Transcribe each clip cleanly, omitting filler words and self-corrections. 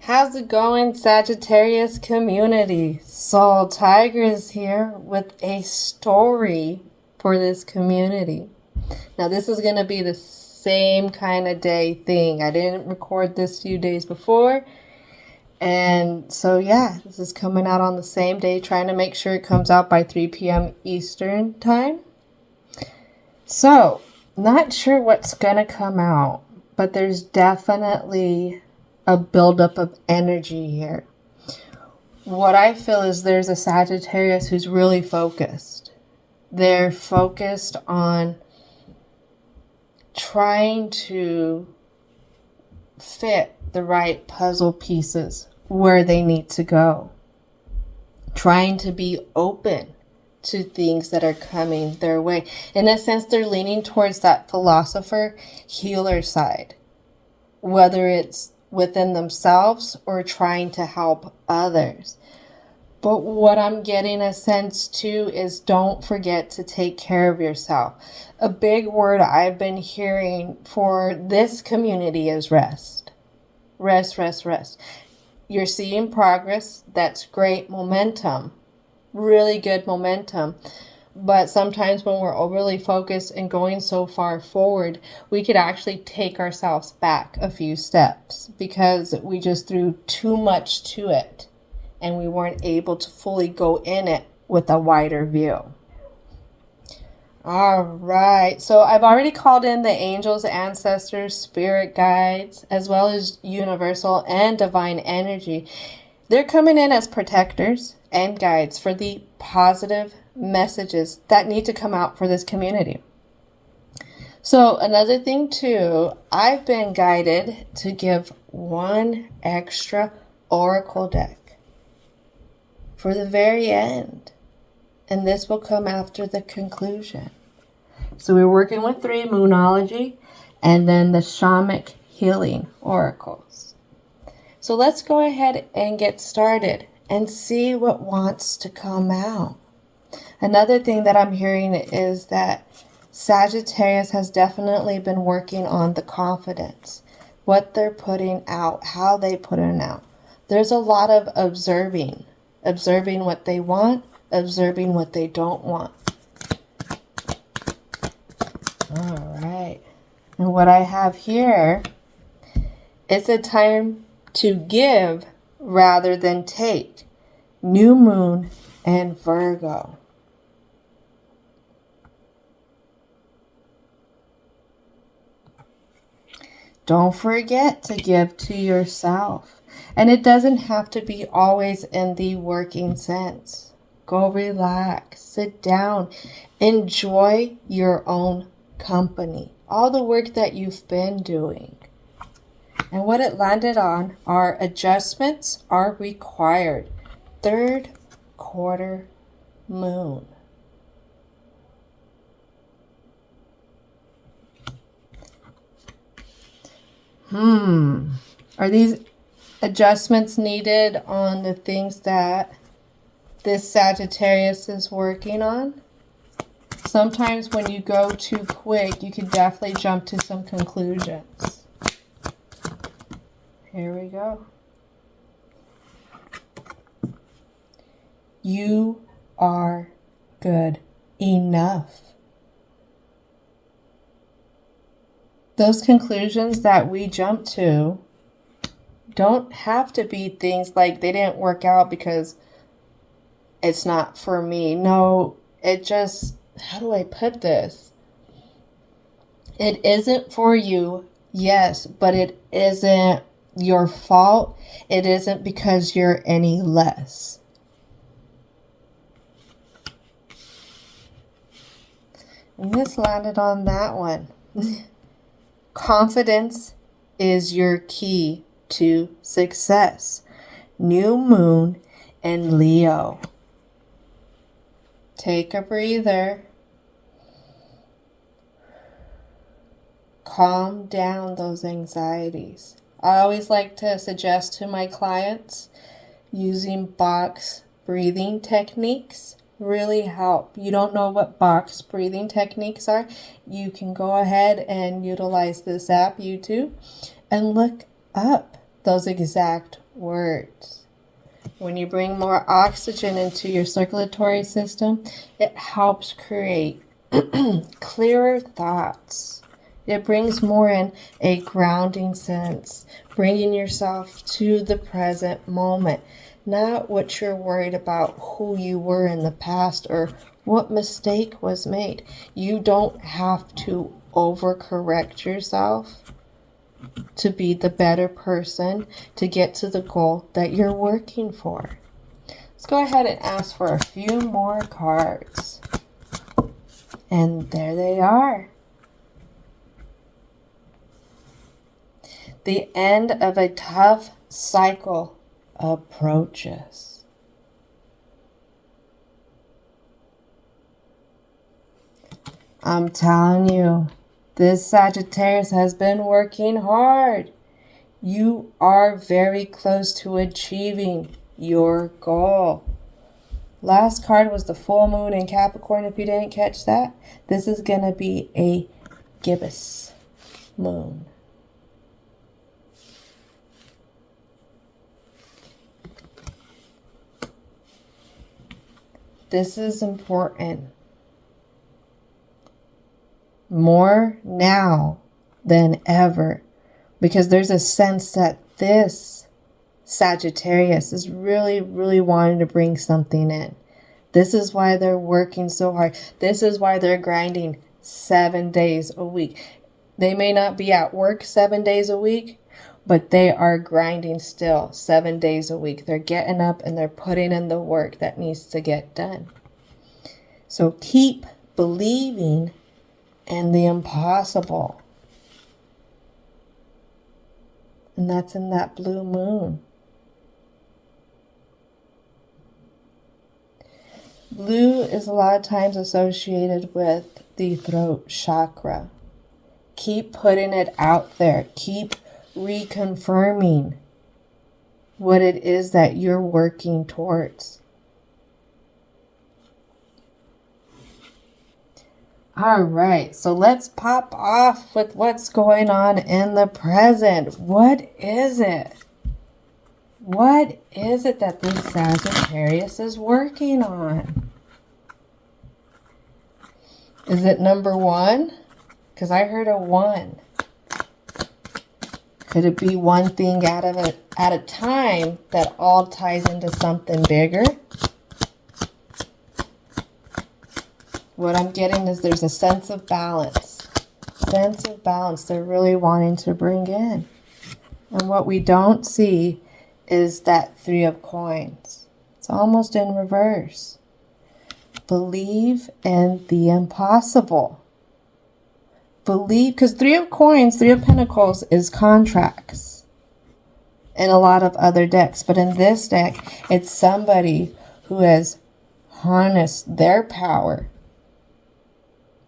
How's it going, Sagittarius community? Soul Tiger is here with a story for this community. Now, this is going to be the same kind of day thing. I didn't record this few days before. And so, yeah, this is coming out on the same day, trying to make sure it comes out by 3 p.m. Eastern time. So, not sure what's going to come out, but there's definitely a buildup of energy here. What I feel is there's a Sagittarius who's really focused. They're focused on trying to fit the right puzzle pieces where they need to go. Trying to be open to things that are coming their way. In a sense, they're leaning towards that philosopher, healer side. Whether it's within themselves or trying to help others. But what I'm getting a sense too is don't forget to take care of yourself. A big word I've been hearing for this community is rest. Rest, rest, rest. You're seeing progress. That's great momentum. Really good momentum. But sometimes when we're overly focused and going so far forward, we could actually take ourselves back a few steps because we just threw too much to it and we weren't able to fully go in it with a wider view. All right. So I've already called in the angels, ancestors, spirit guides, as well as universal and divine energy. They're coming in as protectors and guides for the positive messages that need to come out for this community. So another thing too, I've been guided to give one extra oracle deck for the very end, and this will come after the conclusion. So we're working with 3 Moonology and then the Shamanic healing oracles. So let's go ahead and get started and see what wants to come out. Another thing that I'm hearing is that Sagittarius has definitely been working on the confidence, what they're putting out, how they put it out. There's a lot of observing what they want, observing what they don't want. All right. And what I have here is a time to give rather than take. New Moon and Virgo. Don't forget to give to yourself. And it doesn't have to be always in the working sense. Go relax, sit down, enjoy your own company. All the work that you've been doing. And what it landed on are adjustments are required. 3rd quarter moon. Are these adjustments needed on the things that this Sagittarius is working on? Sometimes when you go too quick, you can definitely jump to some conclusions. Here we go. You are good enough. Those conclusions that we jump to don't have to be things like they didn't work out because it's not for me. No, it just, how do I put this? It isn't for you, yes, but it isn't your fault. It isn't because you're any less. And this landed on that one. Confidence is your key to success. New Moon and Leo. Take a breather. Calm down those anxieties. I always like to suggest to my clients using box breathing techniques really help. You don't know what box breathing techniques are? You can go ahead and utilize this app, YouTube, and look up Those exact words. When you bring more oxygen into your circulatory system, it helps create clearer thoughts. It brings more in a grounding sense, bringing yourself to the present moment, not what you're worried about who you were in the past or what mistake was made. You don't have to overcorrect yourself to be the better person to get to the goal that you're working for. Let's go ahead and ask for a few more cards. And there they are. The end of a tough cycle approaches. I'm telling you, this Sagittarius has been working hard. You are very close to achieving your goal. Last card was the full moon in Capricorn. If you didn't catch that, this is going to be a gibbous moon. This is important. More now than ever, because there's a sense that this Sagittarius is really, really wanting to bring something in. This is why they're working so hard. This is why they're grinding 7 days a week. They may not be at work 7 days a week, but they are grinding still 7 days a week. They're getting up and they're putting in the work that needs to get done. So keep believing in the impossible. And that's in that blue moon. Blue is a lot of times associated with the throat chakra. Keep putting it out there. Keep reconfirming what it is that you're working towards. All right, so let's pop off with what's going on in the present. What is it? What is it that this Sagittarius is working on? Is it number 1? Because I heard a 1. Could it be one thing at a time that all ties into something bigger? What I'm getting is there's a sense of balance. Sense of balance they're really wanting to bring in. And what we don't see is that 3 of coins. It's almost in reverse. Believe in the impossible. Believe, because 3 of coins, 3 of pentacles is contracts in a lot of other decks. But in this deck, it's somebody who has harnessed their power.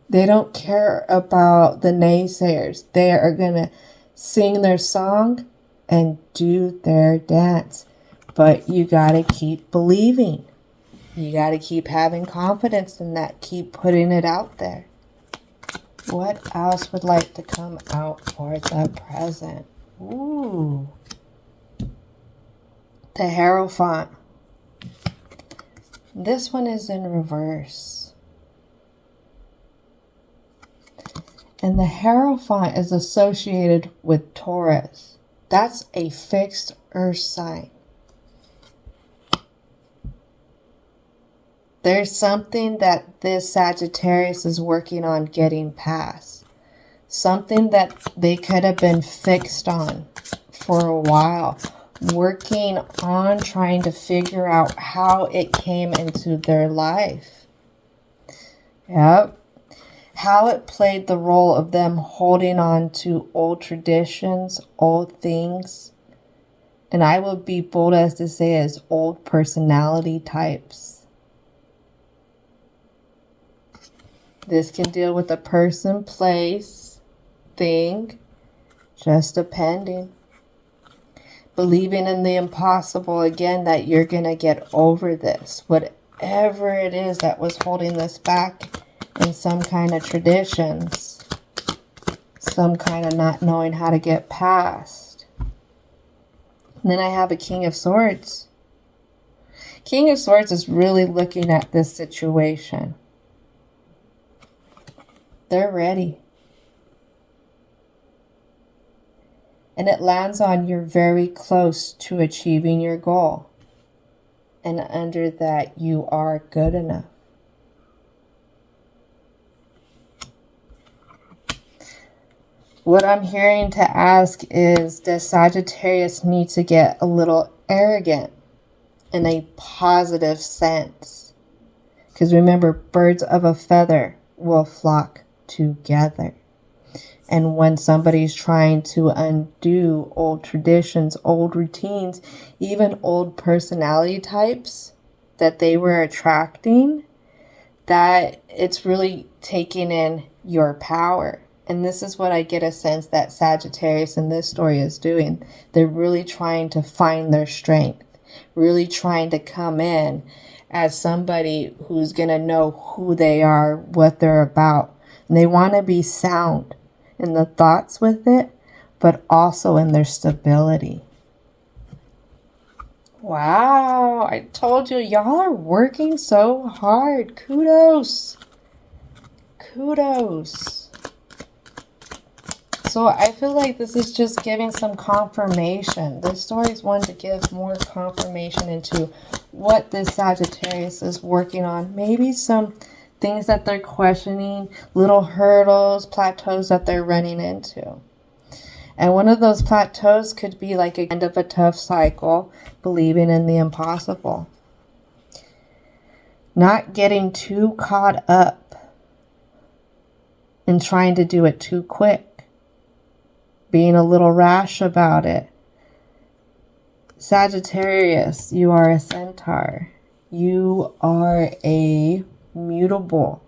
They don't care about the naysayers. They are going to sing their song and do their dance. But you got to keep believing. You got to keep having confidence in that. Keep putting it out there. What else would like to come out for the present? Ooh. The Hierophant. This one is in reverse. And the Hierophant is associated with Taurus. That's a fixed earth sign. There's something that this Sagittarius is working on getting past. Something that they could have been fixed on for a while. Working on trying to figure out how it came into their life. Yep. How it played the role of them holding on to old traditions, old things. And I would be bold as to say as old personality types. This can deal with a person, place, thing, just depending. Believing in the impossible, again, that you're going to get over this. Whatever it is that was holding this back in some kind of traditions. Some kind of not knowing how to get past. And then I have a King of Swords. King of Swords is really looking at this situation. They're ready. And it lands on you're very close to achieving your goal. And under that, you are good enough. What I'm hearing to ask is, does Sagittarius need to get a little arrogant in a positive sense? Because remember, birds of a feather will flock together. And when somebody's trying to undo old traditions, old routines, even old personality types that they were attracting, that it's really taking in your power. And this is what I get a sense that Sagittarius in this story is doing. They're really trying to find their strength, really trying to come in as somebody who's going to know who they are, what they're about. And they want to be sound in the thoughts with it, but also in their stability. Wow, I told you, y'all are working so hard. Kudos. Kudos. So I feel like this is just giving some confirmation. This story is one to give more confirmation into what this Sagittarius is working on. Maybe some things that they're questioning, little hurdles, plateaus that they're running into. And one of those plateaus could be like a end of a tough cycle, believing in the impossible. Not getting too caught up in trying to do it too quick. Being a little rash about it. Sagittarius, you are a centaur. You are a mutable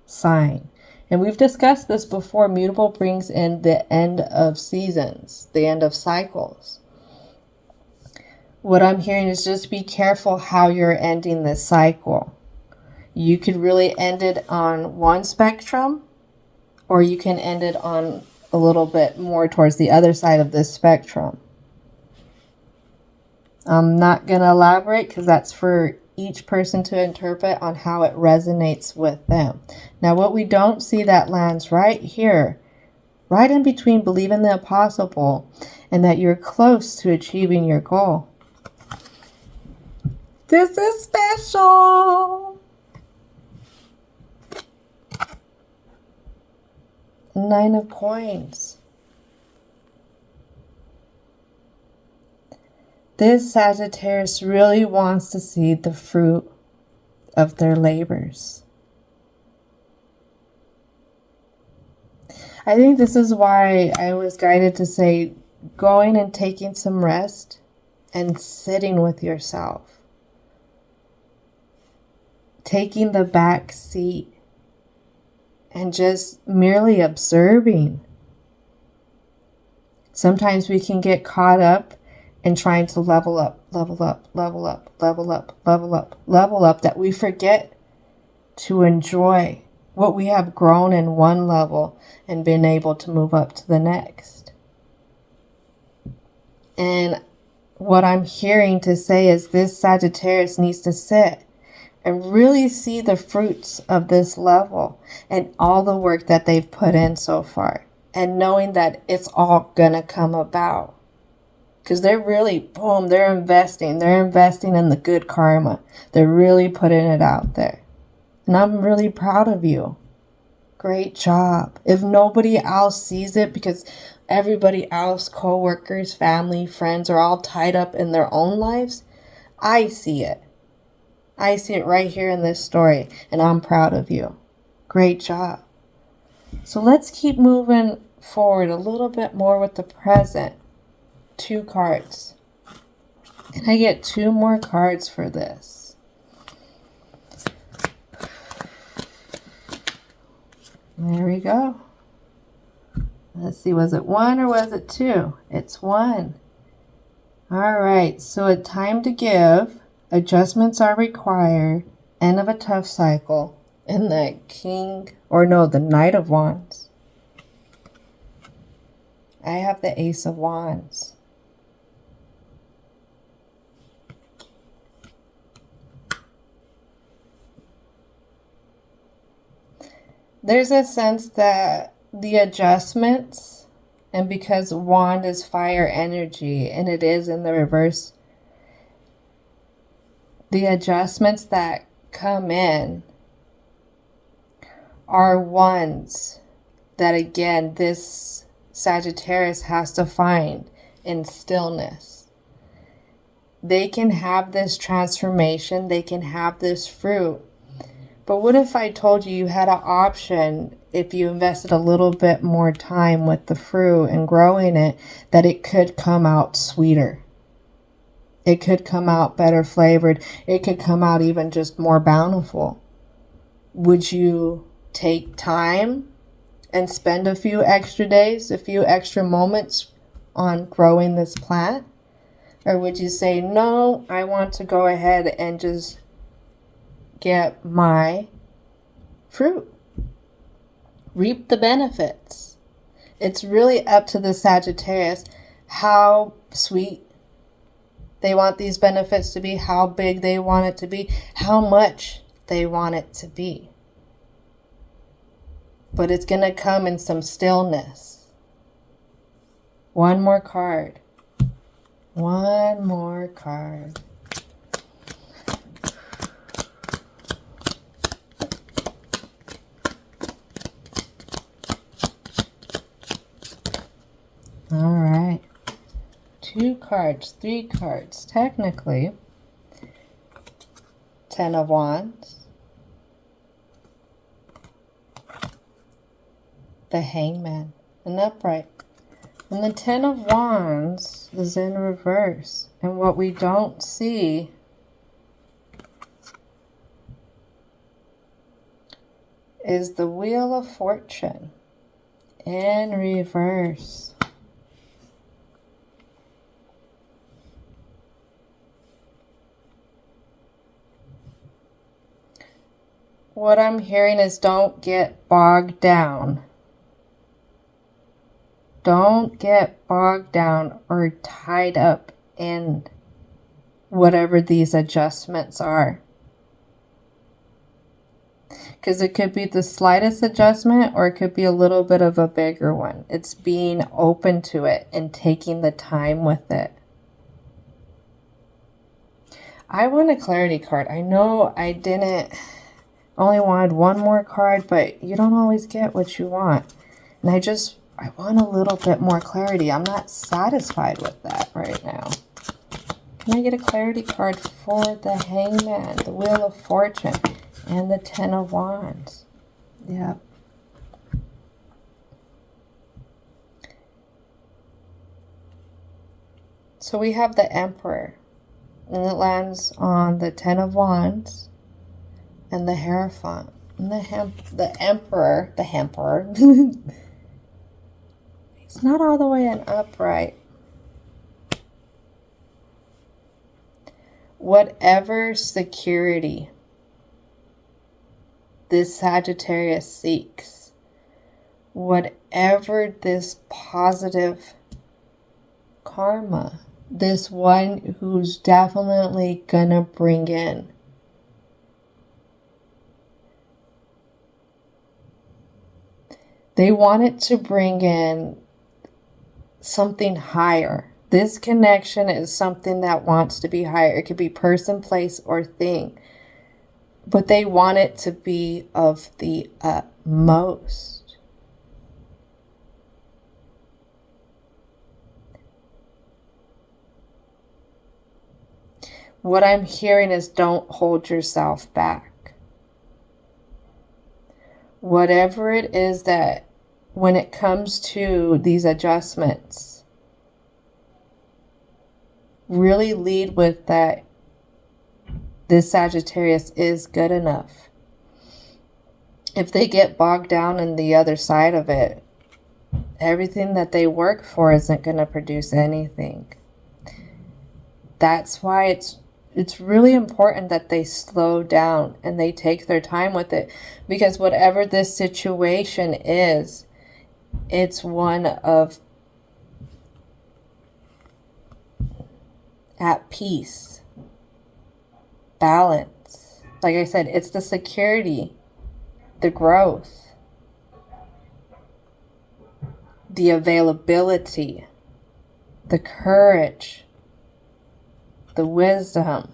sign. And we've discussed this before. Mutable brings in the end of seasons, the end of cycles. What I'm hearing is just be careful how you're ending this cycle. You could really end it on one spectrum, or you can end it on a little bit more towards the other side of this spectrum. I'm not going to elaborate because that's for each person to interpret on how it resonates with them. Now, what we don't see that lands right here, right in between believe in the impossible and that you're close to achieving your goal. This is special. 9 of Coins. This Sagittarius really wants to see the fruit of their labors. I think this is why I was guided to say going and taking some rest and sitting with yourself. Taking the back seat and just merely observing. Sometimes we can get caught up in trying to level up, that we forget to enjoy what we have grown in one level and been able to move up to the next. And what I'm hearing to say is this Sagittarius needs to sit and really see the fruits of this level and all the work that they've put in so far, and knowing that it's all gonna come about. Because they're really, boom, they're investing in the good karma. They're really putting it out there. And I'm really proud of you. Great job. If nobody else sees it, because everybody else, co-workers, family, friends, are all tied up in their own lives, I see it. I see it right here in this story, and I'm proud of you. Great job. So let's keep moving forward a little bit more with the present. 2 cards. And I get 2 more cards for this. There we go. Let's see, was it 1 or was it 2? It's 1. All right, so a time to give. Adjustments are required. End of a tough cycle. And the the Knight of Wands. I have the Ace of Wands. there's a sense that the adjustments, and because wand is fire energy and it is in the reverse, the adjustments that come in are ones that, again, this Sagittarius has to find in stillness. They can have this transformation, they can have this fruit. But what if I told you you had an option, if you invested a little bit more time with the fruit and growing it, that it could come out sweeter? It could come out better flavored. It could come out even just more bountiful. Would you take time and spend a few extra days, a few extra moments on growing this plant? Or would you say, no, I want to go ahead and just get my fruit, reap the benefits? It's really up to the Sagittarius how sweet they want these benefits to be, how big they want it to be, how much they want it to be. But it's going to come in some stillness. One more card. One more card. All right. 2 cards, 3 cards. Technically, 10 of Wands, the Hangman, and upright. And the 10 of Wands is in reverse. And what we don't see is the Wheel of Fortune in reverse. What I'm hearing is don't get bogged down. Don't get bogged down or tied up in whatever these adjustments are. Because it could be the slightest adjustment or it could be a little bit of a bigger one. It's being open to it and taking the time with it. I want a clarity card. I know I only wanted one more card, but you don't always get what you want. And I want a little bit more clarity. I'm not satisfied with that right now. Can I get a clarity card for the Hangman, the Wheel of Fortune, and the 10 of Wands? Yep. So we have the Emperor, and it lands on the 10 of Wands and the Hierophant. And the Emperor, it's not all the way in upright. Whatever security this Sagittarius seeks, whatever this positive karma, this one who's definitely gonna bring in they want it to bring in something higher. This connection is something that wants to be higher. It could be person, place, or thing. But they want it to be of the utmost. What I'm hearing is don't hold yourself back. Whatever it is that when it comes to these adjustments, really lead with that this Sagittarius is good enough. If they get bogged down in the other side of it, everything that they work for isn't going to produce anything. That's why it's really important that they slow down and they take their time with it, because whatever this situation is, it's one of at peace, balance. Like I said, it's the security, the growth, the availability, the courage, the wisdom,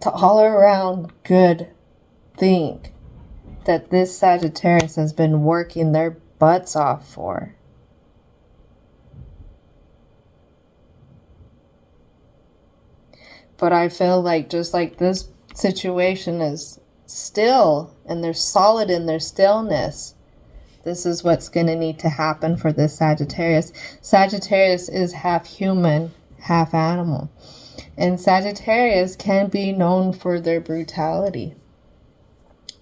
the all around good thing that this Sagittarius has been working their butts off for. But I feel like just like this situation is still and they're solid in their stillness, this is what's going to need to happen for this Sagittarius. Sagittarius is half human, half animal. And Sagittarius can be known for their brutality,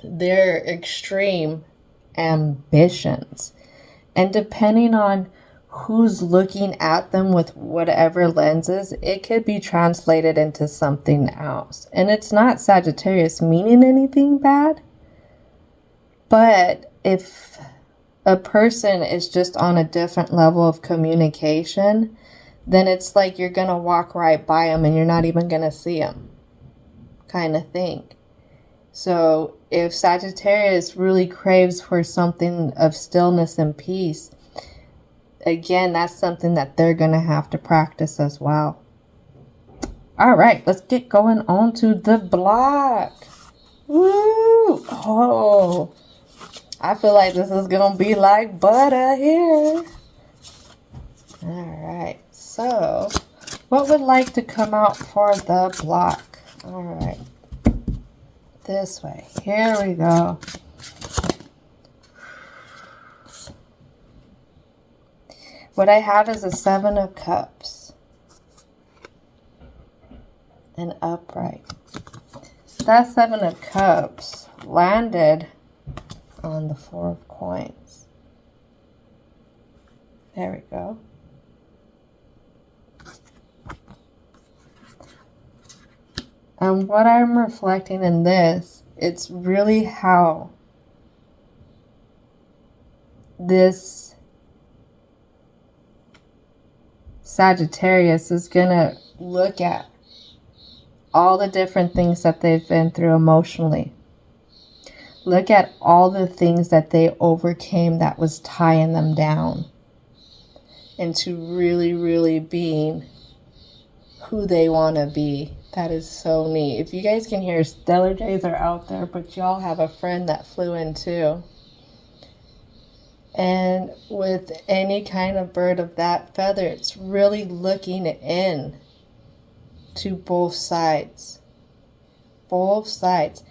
their extreme ambitions. And depending on who's looking at them with whatever lenses, it could be translated into something else. And it's not Sagittarius meaning anything bad, but if a person is just on a different level of communication, then it's like you're going to walk right by them and you're not even going to see them, kind of thing. So if Sagittarius really craves for something of stillness and peace, again, that's something that they're going to have to practice as well. All right, let's get going on to the block. Woo! Oh, I feel like this is going to be like butter here. All right, so what would like to come out for the block? All right, this way. Here we go. What I have is a 7 of Cups. And upright. That 7 of Cups landed on the 4 of Coins. There we go. And what I'm reflecting in this, it's really how this Sagittarius is going to look at all the different things that they've been through emotionally. Look at all the things that they overcame that was tying them down into really, really being who they want to be. That is so neat. If you guys can hear, stellar jays are out there, but y'all have a friend that flew in too. And with any kind of bird of that feather, it's really looking in to both sides. Both sides.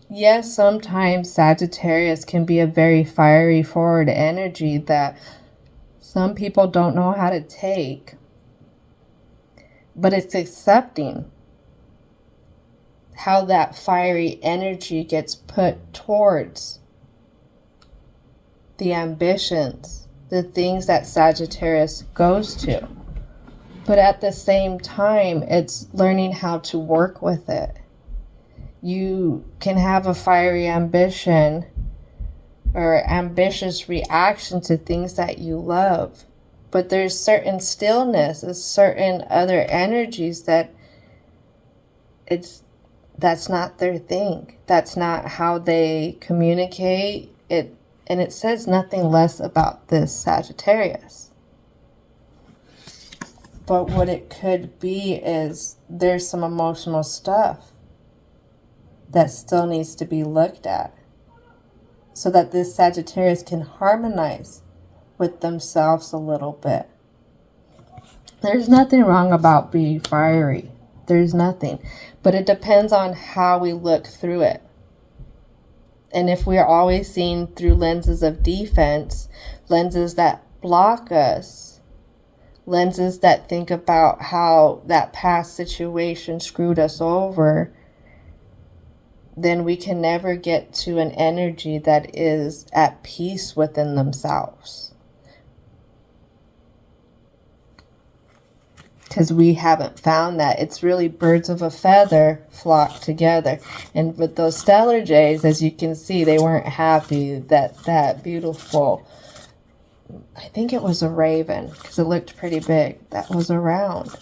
Yes, sometimes Sagittarius can be a very fiery forward energy that some people don't know how to take. But it's accepting how that fiery energy gets put towards the ambitions, the things that Sagittarius goes to. But at the same time, it's learning how to work with it. You can have a fiery ambition or ambitious reaction to things that you love. But there's certain stillness, there's certain other energies that that's not their thing. That's not how they communicate. And it says nothing less about this Sagittarius. But what it could be is there's some emotional stuff that still needs to be looked at so that this Sagittarius can harmonize with themselves a little bit. There's nothing wrong about being fiery. There's nothing. But it depends on how we look through it. And if we're always seeing through lenses of defense, lenses that block us, lenses that think about how that past situation screwed us over, then we can never get to an energy that is at peace within themselves. Because we haven't found that. It's really birds of a feather flock together. And with those stellar jays, as you can see, they weren't happy that beautiful, I think it was a raven, because it looked pretty big, that was around.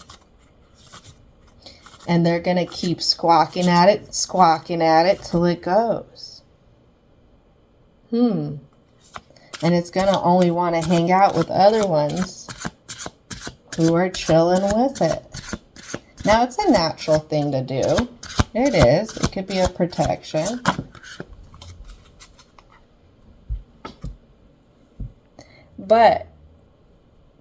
And they're going to keep squawking at it till it goes. And it's going to only want to hang out with other ones who are chilling with it. Now, it's a natural thing to do. It is. It could be a protection. But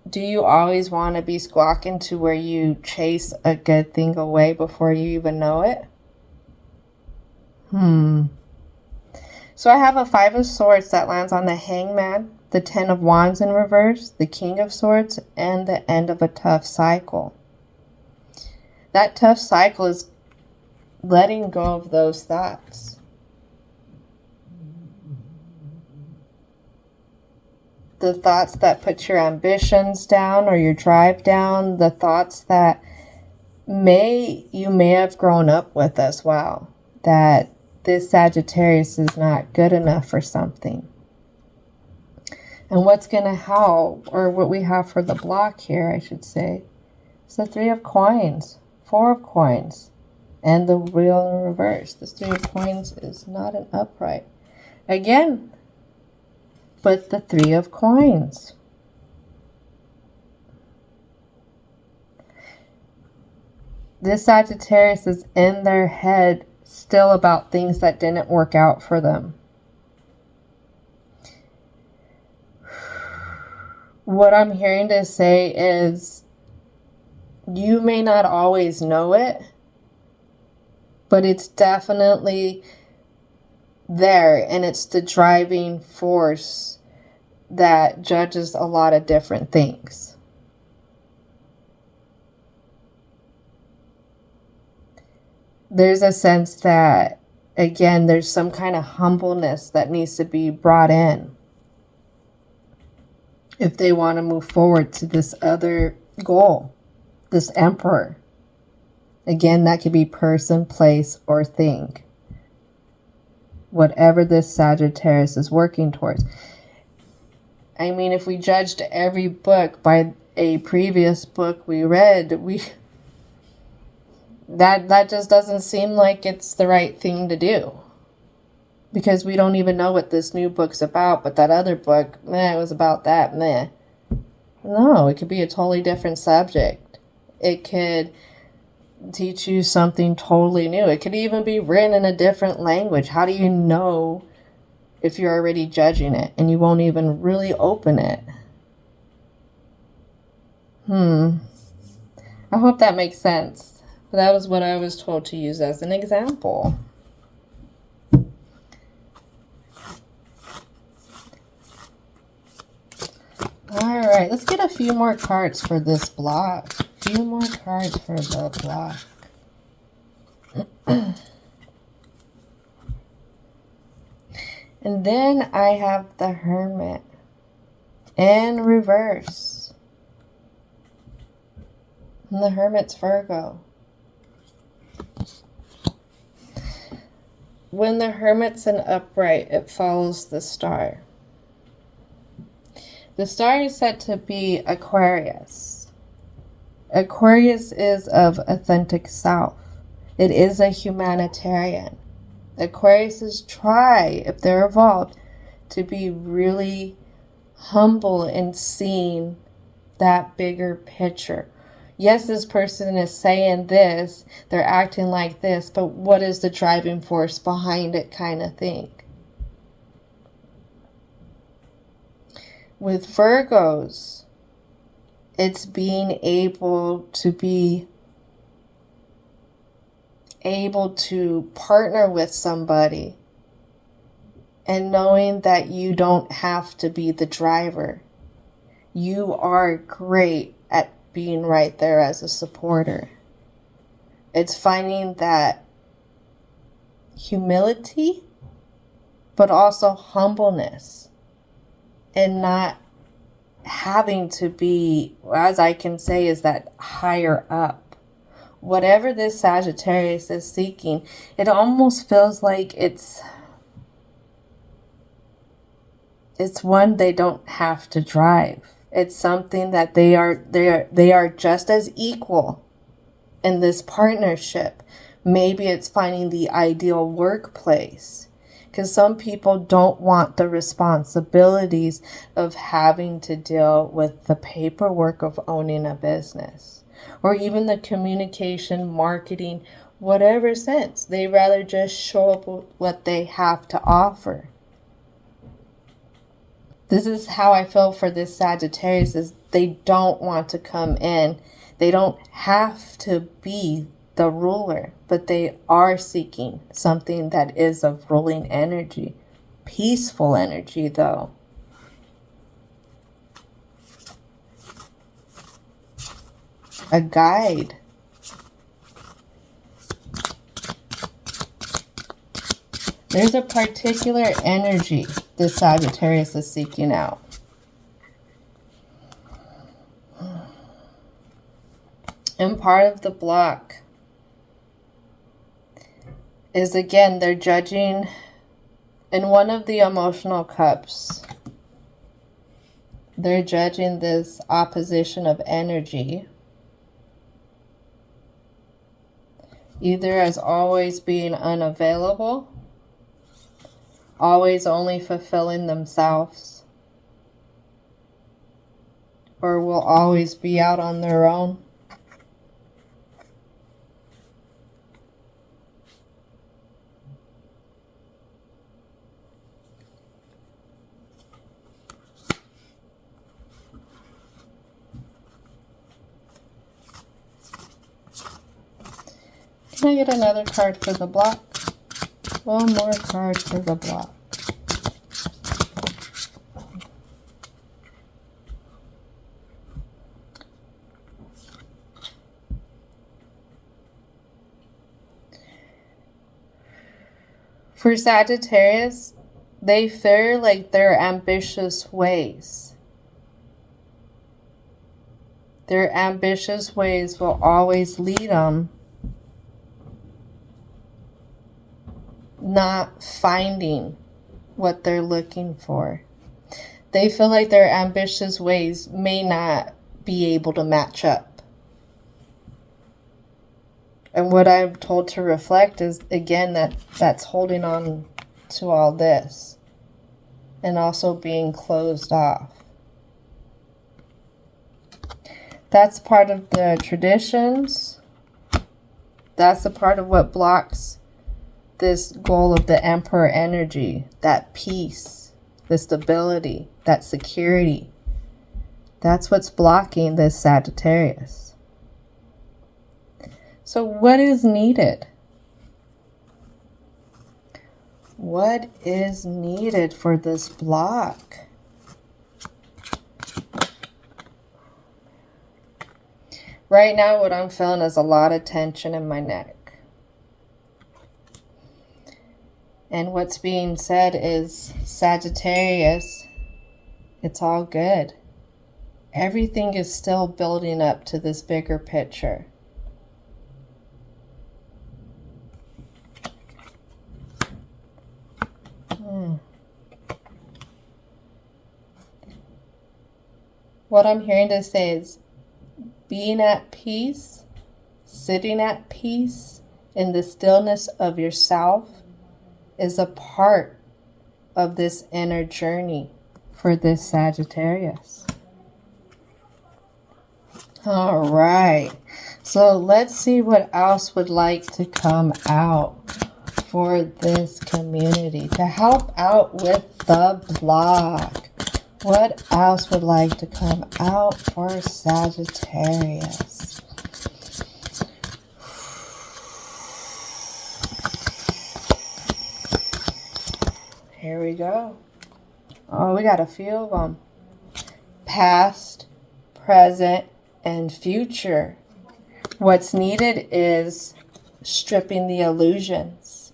do you always want to be squawking to where you chase a good thing away before you even know it? So I have a 5 of Swords that lands on the Hangman, the 10 of Wands in reverse, the King of Swords, and the end of a tough cycle. That tough cycle is letting go of those thoughts. The thoughts that put your ambitions down or your drive down, the thoughts that you may have grown up with as well, that this Sagittarius is not good enough for something. And what's going to help, or what we have for the block here, I should say, is the 3 of Coins, 4 of Coins, and the Wheel in reverse. This 3 of Coins is not an upright. Again, but the 3 of Coins. This Sagittarius is in their head still about things that didn't work out for them. What I'm hearing to say is you may not always know it, but it's definitely there, and it's the driving force that judges a lot of different things. There's a sense that, again, there's some kind of humbleness that needs to be brought in if they want to move forward to this other goal, this Emperor. Again, that could be person, place, or thing. Whatever this Sagittarius is working towards. I mean, if we judged every book by a previous book we read, that just doesn't seem like it's the right thing to do. Because we don't even know what this new book's about, but that other book, it was about that, No, it could be a totally different subject. It could teach you something totally new. It could even be written in a different language. How do you know if you're already judging it and you won't even really open it? I hope that makes sense. But that was what I was told to use as an example. Alright, let's get a few more cards for this block. A few more cards for the block. And then I have the Hermit in reverse. And the Hermit's Virgo. When the Hermit's in upright, it follows the star. The star is said to be Aquarius. Aquarius is of authentic self. It is a humanitarian. Aquariuses try, if they're evolved, to be really humble in seeing that bigger picture. Yes, this person is saying this, they're acting like this, but what is the driving force behind it kind of thing? With Virgos, it's being able to partner with somebody and knowing that you don't have to be the driver. You are great at being right there as a supporter. It's finding that humility, but also humbleness, and not having to be, as I can say, is that higher up. Whatever this Sagittarius is seeking, it almost feels like it's one they don't have to drive. It's something that they are just as equal in this partnership. Maybe it's finding the ideal workplace. Because some people don't want the responsibilities of having to deal with the paperwork of owning a business, or even the communication, marketing, whatever sense. They rather just show up with what they have to offer. This is how I feel for this Sagittarius, is they don't want to come in. They don't have to be the ruler, but they are seeking something that is of ruling energy. Peaceful energy, though. A guide. There's a particular energy this Sagittarius is seeking out. And part of the block is, again, they're judging in one of the emotional cups. They're judging this opposition of energy either as always being unavailable, always only fulfilling themselves, or will always be out on their own. Can I get another card for the block? One more card for the block. For Sagittarius, they fear like their ambitious ways. Their ambitious ways will always lead them not finding what they're looking for. They feel like their ambitious ways may not be able to match up. And what I'm told to reflect is, again, that's holding on to all this and also being closed off. That's part of the traditions. That's a part of what blocks this goal of the Emperor energy, that peace, the stability, that security. That's what's blocking this Sagittarius. So what is needed? What is needed for this block? Right now, what I'm feeling is a lot of tension in my neck. And what's being said is, Sagittarius, it's all good. Everything is still building up to this bigger picture. What I'm hearing to say is, being at peace, sitting at peace in the stillness of yourself is a part of this inner journey for this Sagittarius. All right. So let's see what else would like to come out for this community to help out with the block. What else would like to come out for Sagittarius? Here we go. Oh, we got a few of them. Past, present, and future. What's needed is stripping the illusions.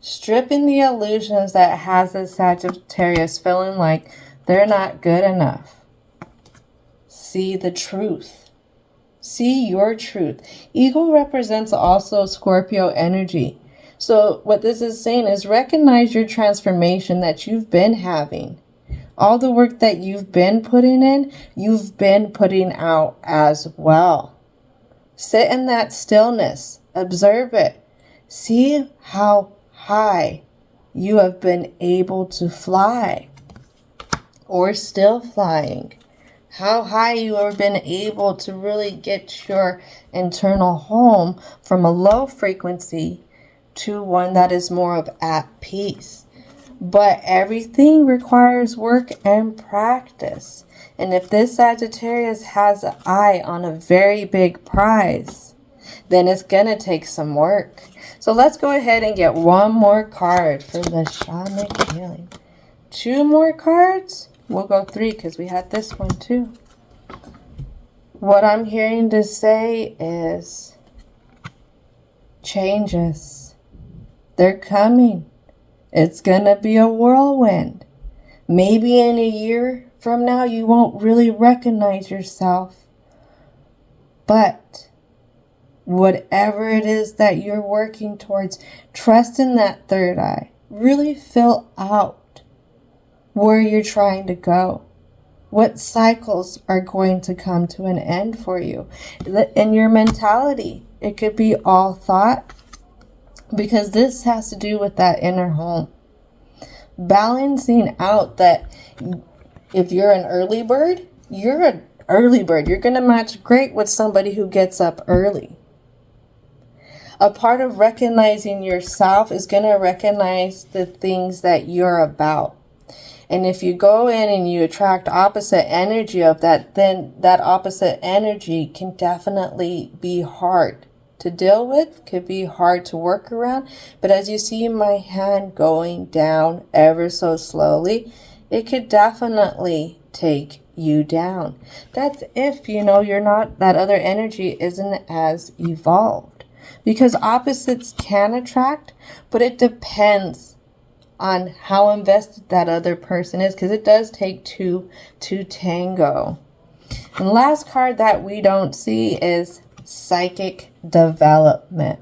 Stripping the illusions that has a Sagittarius feeling like they're not good enough. See the truth. See your truth. Ego represents also Scorpio energy. So what this is saying is, recognize your transformation that you've been having. All the work that you've been putting in, you've been putting out as well. Sit in that stillness. Observe it. See how high you have been able to fly or still flying. How high you have been able to really get your internal home from a low frequency to one that is more of at peace. But everything requires work and practice. And if this Sagittarius has an eye on a very big prize, then it's going to take some work. So let's go ahead and get one more card for the Shamanic healing. 2 more cards? We'll go 3 because we had this one too. What I'm hearing to say is changes. They're coming. It's going to be a whirlwind. Maybe in a year from now, you won't really recognize yourself. But whatever it is that you're working towards, trust in that third eye. Really fill out where you're trying to go. What cycles are going to come to an end for you. In your mentality, it could be all thought, because this has to do with that inner home. Balancing out that if you're an early bird, you're an early bird. You're going to match great with somebody who gets up early. A part of recognizing yourself is going to recognize the things that you're about. And if you go in and you attract opposite energy of that, then that opposite energy can definitely be hard to deal with, could be hard to work around. But as you see my hand going down ever so slowly, it could definitely take you down. That's if, you're not, that other energy isn't as evolved. Because opposites can attract, but it depends on how invested that other person is, because it does take 2 to tango. And the last card that we don't see is psychic development.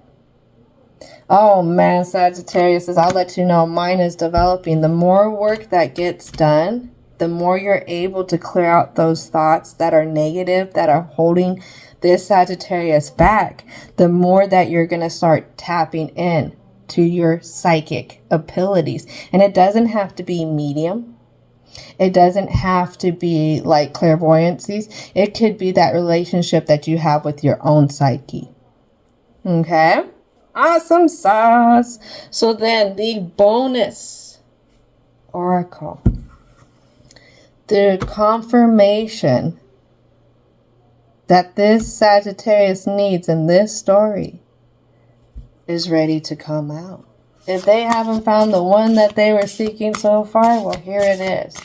Oh man, Sagittarius, I'll let you know, mine is developing. The more work that gets done, the more you're able to clear out those thoughts that are negative, that are holding this Sagittarius back, the more that you're going to start tapping in to your psychic abilities. And it doesn't have to be medium. It doesn't have to be like clairvoyancies. It could be that relationship that you have with your own psyche. Okay? Awesome sauce. So then the bonus oracle. The confirmation that this Sagittarius needs in this story is ready to come out. If they haven't found the one that they were seeking so far, well, here it is.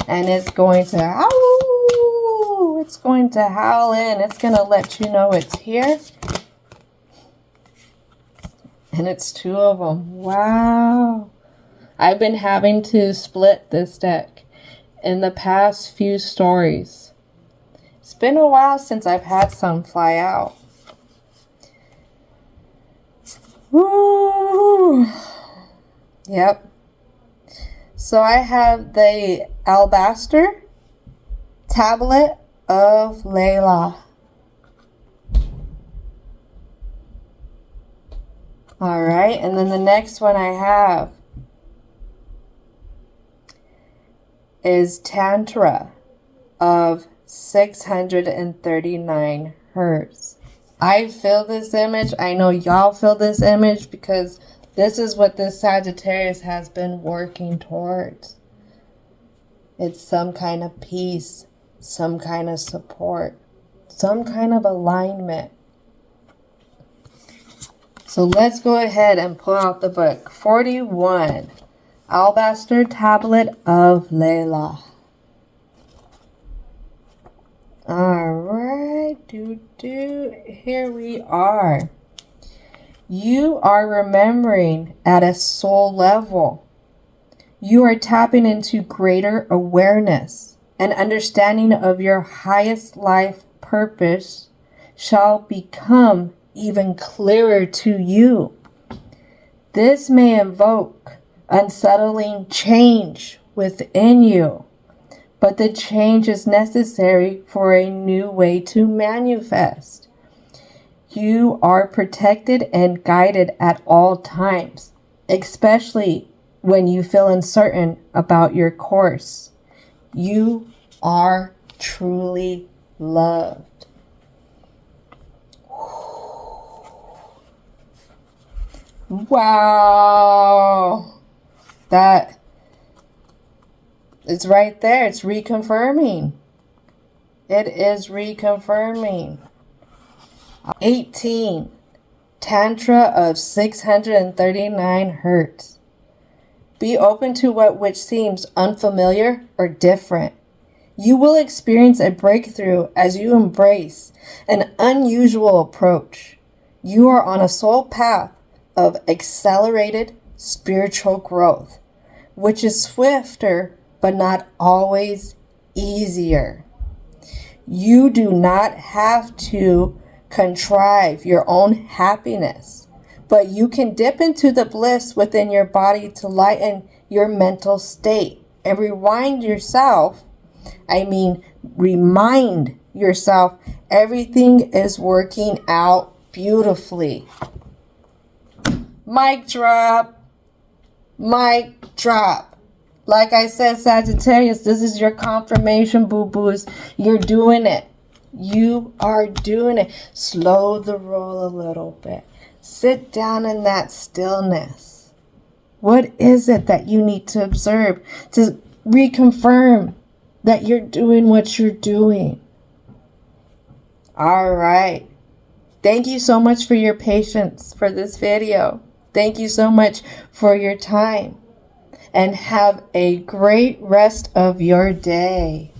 And it's going to howl. It's going to howl in. It's going to let you know it's here. And it's 2 of them. Wow. I've been having to split this deck in the past few stories. It's been a while since I've had some fly out. Woo! Yep. So I have the Alabaster Tablet of Layla. Alright, and then the next one I have is Tantra of 639 hertz. I feel this image. I know y'all feel this image because this is what this Sagittarius has been working towards. It's some kind of peace, some kind of support, some kind of alignment. So let's go ahead and pull out the book. 41, Alabaster Tablet of Layla. Alright, here we are. You are remembering at a soul level. You are tapping into greater awareness and understanding of your highest life purpose shall become even clearer to you. This may invoke unsettling change within you, but the change is necessary for a new way to manifest. You are protected and guided at all times, especially when you feel uncertain about your course. You are truly loved. Wow. That it's right there. It's reconfirming. It is reconfirming. 18. Tantra of 639 hertz. Be open to which seems unfamiliar or different. You will experience a breakthrough as you embrace an unusual approach. You are on a soul path of accelerated spiritual growth, which is swifter but not always easier. You do not have to contrive your own happiness, but you can dip into the bliss within your body to lighten your mental state and remind yourself everything is working out beautifully. Mic drop. Mic drop. Like I said, Sagittarius, this is your confirmation, boo-boos. You're doing it. You are doing it. Slow the roll a little bit. Sit down in that stillness. What is it that you need to observe to reconfirm that you're doing what you're doing? All right. Thank you so much for your patience for this video. Thank you so much for your time. And have a great rest of your day.